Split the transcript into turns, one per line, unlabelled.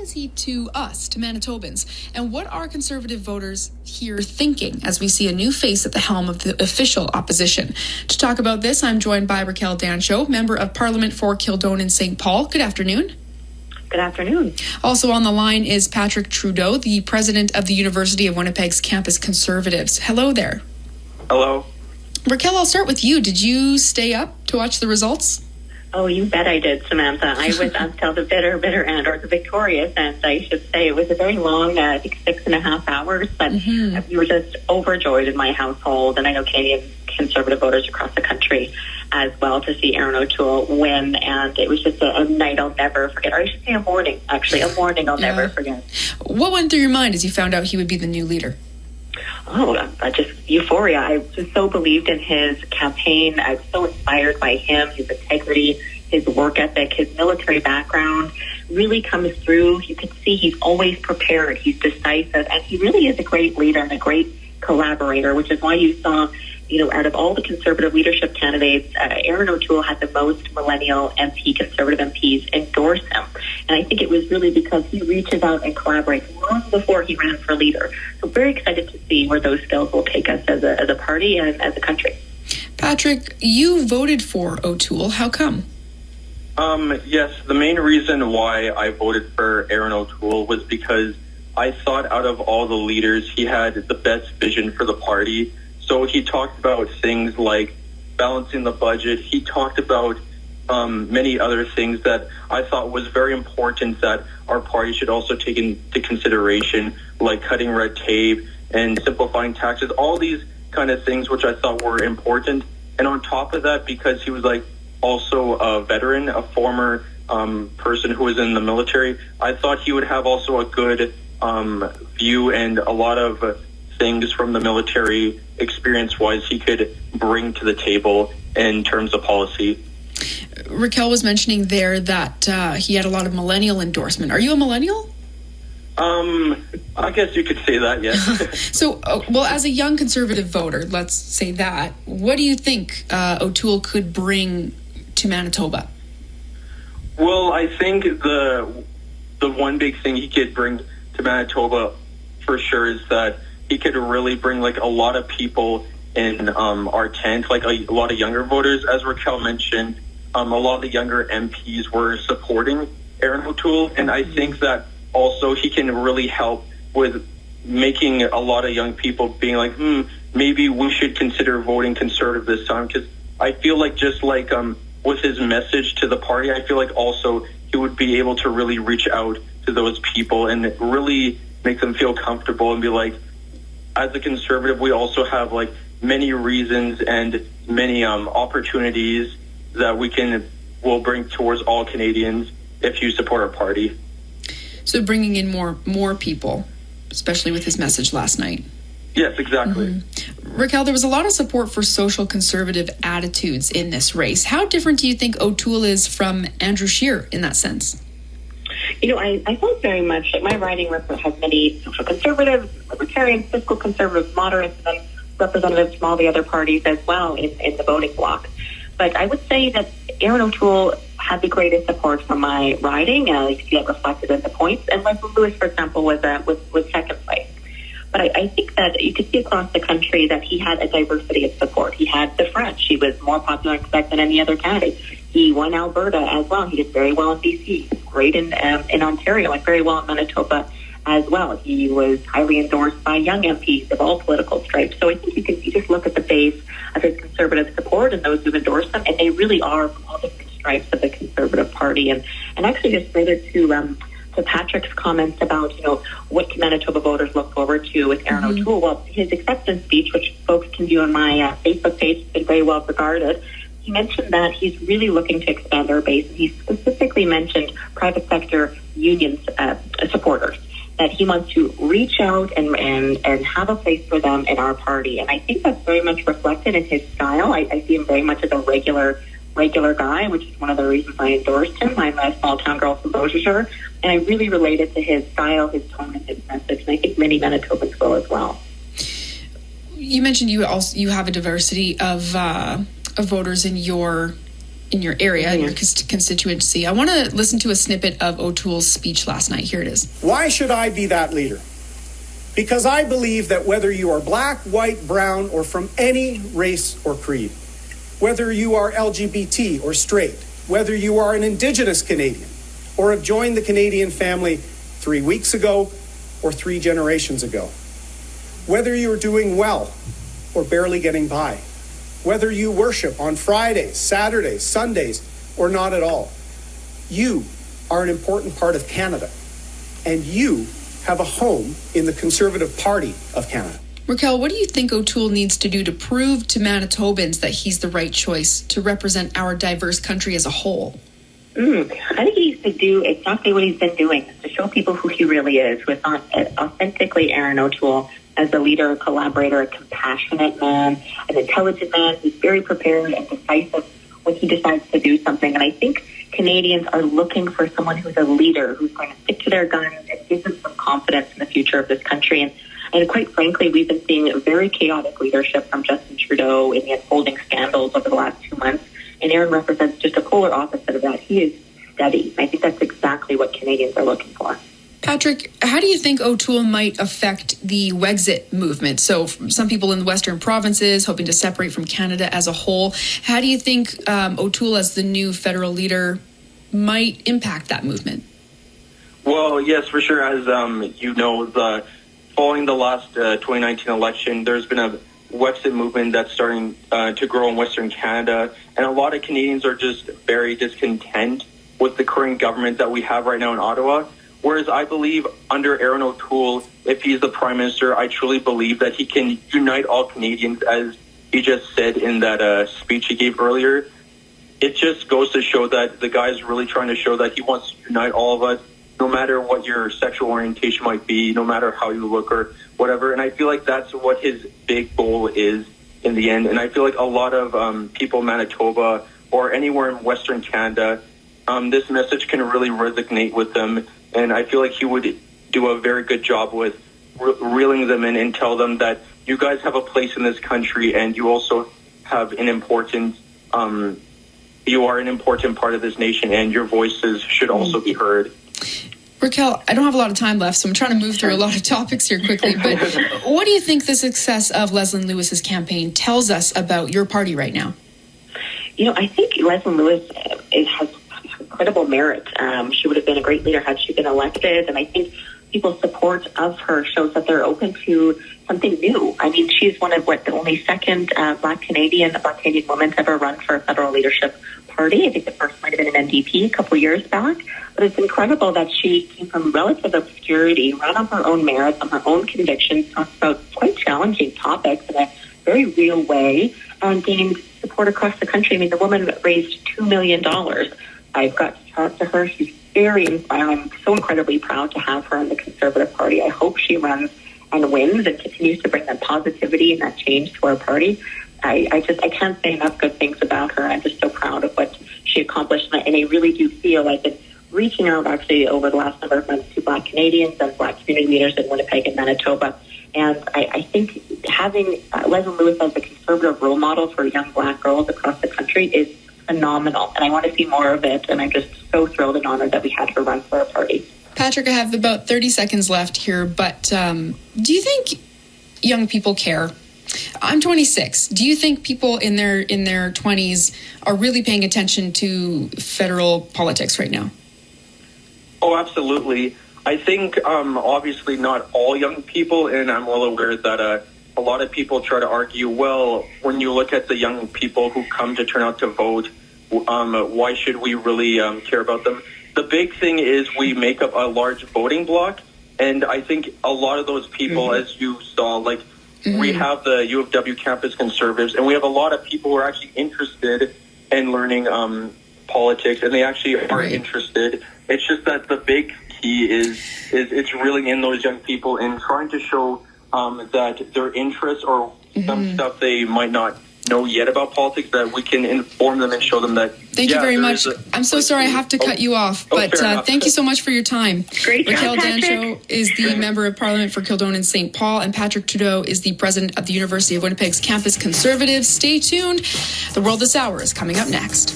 is he to us, to Manitobans? And what are Conservative voters here thinking as we see a new face at the helm of the official opposition? To talk about this, I'm joined by Raquel Dancho, Member of Parliament for Kildonan and St. Paul. Good afternoon.
Good afternoon.
Also on the line is Patrick Trudeau, the president of the University of Winnipeg's Campus Conservatives. Hello there.
Hello.
Raquel, I'll start with you. Did you stay up to watch the results?
Oh, you bet I did, Samantha. I was until the bitter end, or the victorious end, I should say. It was a very long, I think 6.5 hours, but we were just overjoyed in my household, and I know Canadian Conservative voters across the country as well, to see Aaron O'Toole win, and it was just a night I'll never forget, or I should say a morning I'll never forget.
What went through your mind as you found out he would be the new leader?
Oh, just euphoria. I just so believed in his campaign. I was so inspired by him, his integrity, his work ethic, his military background really comes through. You can see he's always prepared, he's decisive, and he really is a great leader and a great collaborator, which is why you saw, out of all the Conservative leadership candidates, Aaron O'Toole had the most millennial Conservative MPs endorse him. And I think it was really because he reaches out and collaborates long before he ran for leader. So very excited to see where those skills will take us as a party and as a country.
Patrick, you voted for O'Toole. How come?
Yes, the main reason why I voted for Aaron O'Toole was because I thought out of all the leaders, he had the best vision for the party. So he talked about things like balancing the budget. He talked about many other things that I thought was very important that our party should also take into consideration, like cutting red tape and simplifying taxes, all these kind of things which I thought were important. And on top of that, because he was also a veteran, a former person who was in the military, I thought he would have also a good view and a lot of things from the military experience-wise he could bring to the table in terms of policy.
Raquel was mentioning there that he had a lot of millennial endorsement. Are you a millennial?
I guess you could say that, yes.
So, as a young Conservative voter, let's say that, what do you think O'Toole could bring to Manitoba?
Well, I think the one big thing he could bring to Manitoba for sure is that he could really bring a lot of people in our tent, a lot of younger voters. As Raquel mentioned, a lot of the younger MPs were supporting Aaron O'Toole, and I think that also he can really help with making a lot of young people being maybe we should consider voting Conservative this time, because I feel with his message to the party, I feel also he would be able to really reach out to those people and really make them feel comfortable and be as a Conservative, we also have many reasons and many opportunities that will bring towards all Canadians if you support our party.
So bringing in more people, especially with his message last night.
Yes, exactly.
Mm-hmm. Raquel, there was a lot of support for social conservative attitudes in this race. How different do you think O'Toole is from Andrew Scheer in that sense?
I felt very much my riding has many social conservatives, libertarians, fiscal conservatives, moderates, and then representatives from all the other parties as well in the voting bloc. But I would say that Aaron O'Toole had the greatest support from my riding. You see that reflected in the points. And Leslie Lewis, for example, was second place. But I think that you could see across the country that he had a diversity of support. He had the French. He was more popular in Quebec than any other candidate. He won Alberta as well. He did very well in BC, great in Ontario, and very well in Manitoba as well. He was highly endorsed by young MPs of all political stripes. So I think you just look at the base of his Conservative support and those who've endorsed him, and they really are from all different stripes of the Conservative Party. And actually, just further to Patrick's comments about, what can Manitoba voters look forward to with Aaron O'Toole. Well, his acceptance speech, which folks can view on my Facebook page, has been very well regarded. He mentioned that he's really looking to expand our base. He specifically mentioned private sector unions supporters, that he wants to reach out and have a place for them in our party. And I think that's very much reflected in his style. I see him very much as a regular guy, which is one of the reasons I endorsed him. I'm a small-town girl from Beausejour, and I really related to his style, his tone, and his message, and I think many Manitobans will as well.
You mentioned you have a diversity of voters in your in your area, in your constituency. I want to listen to a snippet of O'Toole's speech last night. Here it is.
Why should I be that leader? Because I believe that whether you are black, white, brown, or from any race or creed, whether you are LGBT or straight, whether you are an Indigenous Canadian or have joined the Canadian family 3 weeks ago or 3 generations ago, whether you're doing well or barely getting by, whether you worship on Fridays, Saturdays, Sundays, or not at all, you are an important part of Canada, and you have a home in the Conservative Party of Canada.
Raquel, what do you think O'Toole needs to do to prove to Manitobans that he's the right choice to represent our diverse country as a whole?
I think he needs to do exactly what he's been doing, to show people who he really is, who is authentically Aaron O'Toole as a leader, a collaborator, a compassionate man, an intelligent man who's very prepared and decisive when he decides to do something. And I think Canadians are looking for someone who's a leader, who's going to stick to their guns and give them some confidence in the future of this country. And quite frankly, we've been seeing very chaotic leadership from Justin Trudeau in the unfolding scandals over the last 2 months. And Aaron represents just a polar opposite of that. He is steady. And I think that's exactly what Canadians are looking for.
Patrick, how do you think O'Toole might affect the Wexit movement? So some people in the Western provinces hoping to separate from Canada as a whole. How do you think O'Toole as the new federal leader might impact that movement?
Well, yes, for sure. As you know, following the last 2019 election, there's been a Wexit movement that's starting to grow in Western Canada. And a lot of Canadians are just very discontent with the current government that we have right now in Ottawa. Whereas I believe under Aaron O'Toole, if he's the Prime Minister, I truly believe that he can unite all Canadians, as he just said in that speech he gave earlier. It just goes to show that the guy is really trying to show that he wants to unite all of us, no matter what your sexual orientation might be, no matter how you look or whatever. And I feel like that's what his big goal is in the end. And I feel like a lot of people in Manitoba or anywhere in Western Canada, this message can really resonate with them. And I feel like he would do a very good job with reeling them in and tell them that you guys have a place in this country and you also have an important, you are an important part of this nation and your voices should also be heard.
Raquel, I don't have a lot of time left, so I'm trying to move through a lot of topics here quickly. But what do you think the success of Leslyn Lewis's campaign tells us about your party right now?
You know, I think Leslyn Lewis has incredible merit. She would have been a great leader had she been elected, and I think people's support of her shows that they're open to something new. I mean, she's one of the only second Black Canadian woman to ever run for a federal leadership party. I think the first might have been an NDP a couple of years back, but it's incredible that she came from relative obscurity, ran on her own merits, on her own convictions, talked about quite challenging topics in a very real way, and gained support across the country. I mean, the woman raised $2 million. I've got to talk to her. She's very inspiring. I'm so incredibly proud to have her in the Conservative Party. I hope she runs and wins and continues to bring that positivity and that change to our party. I can't say enough good things about her. I'm just so proud of what she accomplished. And I really do feel like it's reaching out actually over the last number of months to Black Canadians and Black community leaders in Winnipeg and Manitoba. And I think having Leslyn Lewis as a Conservative role model for young Black girls across the country is phenomenal, and I want to see more of it, and I'm just so thrilled and honored that we had her run for our party.
Patrick, I have about 30 seconds left here, but do you think young people care? I'm 26. Do you think people in their 20s are really paying attention to federal politics right now?
Oh, absolutely. I think obviously not all young people, and I'm well aware that a lot of people try to argue, well, when you look at the young people who come to turn out to vote, why should we really care about them? The big thing is we make up a large voting bloc, and I think a lot of those people, as you saw, like we have the U of W campus conservatives, and we have a lot of people who are actually interested in learning politics, and they actually are interested. It's just that the big key is it's reeling in those young people and trying to show that their interests or some stuff they might not know yet about politics, that we can inform them and show them that.
Thank you very much. I'm so sorry I have to cut you off, but thank you so much for your time.
Great job,
Raquel
Patrick.
Dancho is the Member of Parliament for Kildonan and St. Paul, and Patrick Trudeau is the President of the University of Winnipeg's Campus Conservatives. Stay tuned. The World This Hour is coming up next.